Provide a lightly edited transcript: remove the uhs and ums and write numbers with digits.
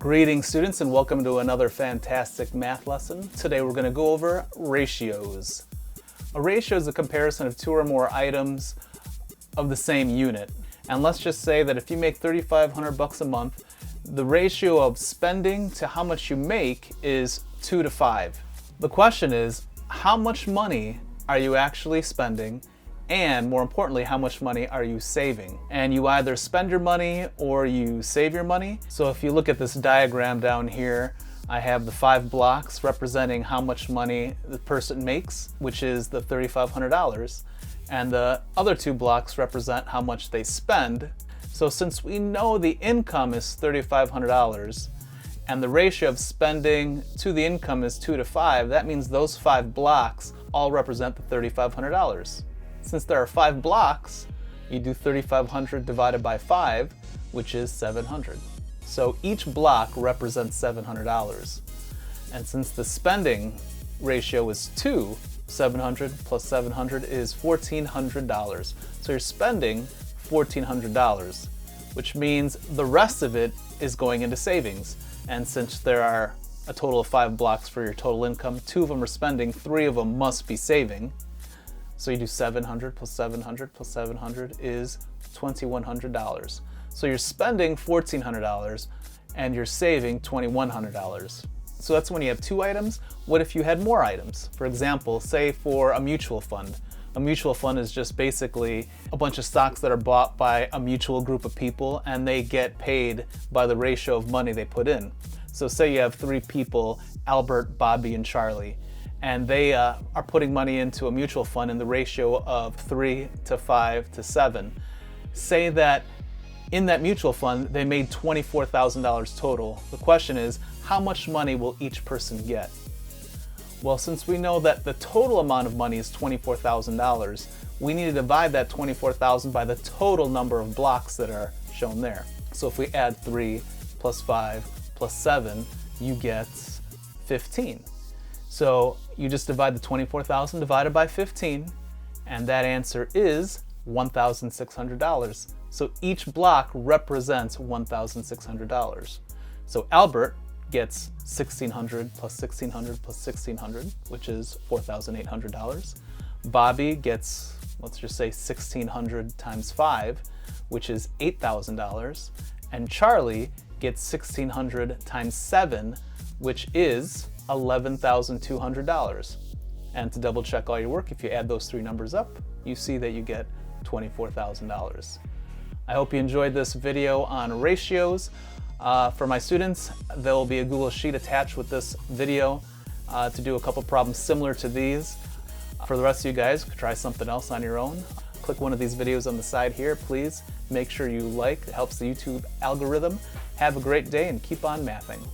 Greetings students and welcome to another fantastic math lesson. Today we're going to go over ratios. A ratio is a comparison of two or more items of the same unit. And let's just say that if you make $3,500 a month, the ratio of spending to how much you make is 2 to 5. The question is, how much money are you actually spending? And more importantly, how much money are you saving? And you either spend your money or you save your money. So if you look at this diagram down here, I have the 5 blocks representing how much money the person makes, which is the $3,500. And the other 2 blocks represent how much they spend. So since we know the income is $3,500 and the ratio of spending to the income is 2 to 5, that means those 5 blocks all represent the $3,500. Since there are 5 blocks, you do 3,500 divided by 5, which is 700. So each block represents $700. And since the spending ratio is 2, 700 plus 700 is $1,400. So you're spending $1,400, which means the rest of it is going into savings. And since there are a total of 5 blocks for your total income, 2 of them are spending, 3 of them must be saving. So you do 700 plus 700 plus 700 is $2,100. So you're spending $1,400 and you're saving $2,100. So that's when you have 2 items. What if you had more items? For example, say for a mutual fund. A mutual fund is just basically a bunch of stocks that are bought by a mutual group of people and they get paid by the ratio of money they put in. So say you have 3 people, Albert, Bobby, and Charlie, and they are putting money into a mutual fund in the ratio of 3 to 5 to 7. Say that in that mutual fund they made $24,000 total. The question is, how much money will each person get? Well, since we know that the total amount of money is $24,000, we need to divide that $24,000 by the total number of blocks that are shown there. So if we add 3 plus 5 plus 7, you get 15. So you just divide the 24,000 divided by 15, and that answer is $1,600. So each block represents $1,600. So Albert gets 1,600 plus 1,600 plus 1,600, which is $4,800. Bobby gets, let's just say 1,600 times 5, which is $8,000. And Charlie gets 1,600 times 7, which is $11,200. And to double check all your work, if you add those 3 numbers up, you see that you get $24,000. I hope you enjoyed this video on ratios. For my students, there will be a Google Sheet attached with this video to do a couple problems similar to these. For the rest of you guys, try something else on your own. Click one of these videos on the side here. Please make sure you like. It helps the YouTube algorithm. Have a great day and keep on mathing.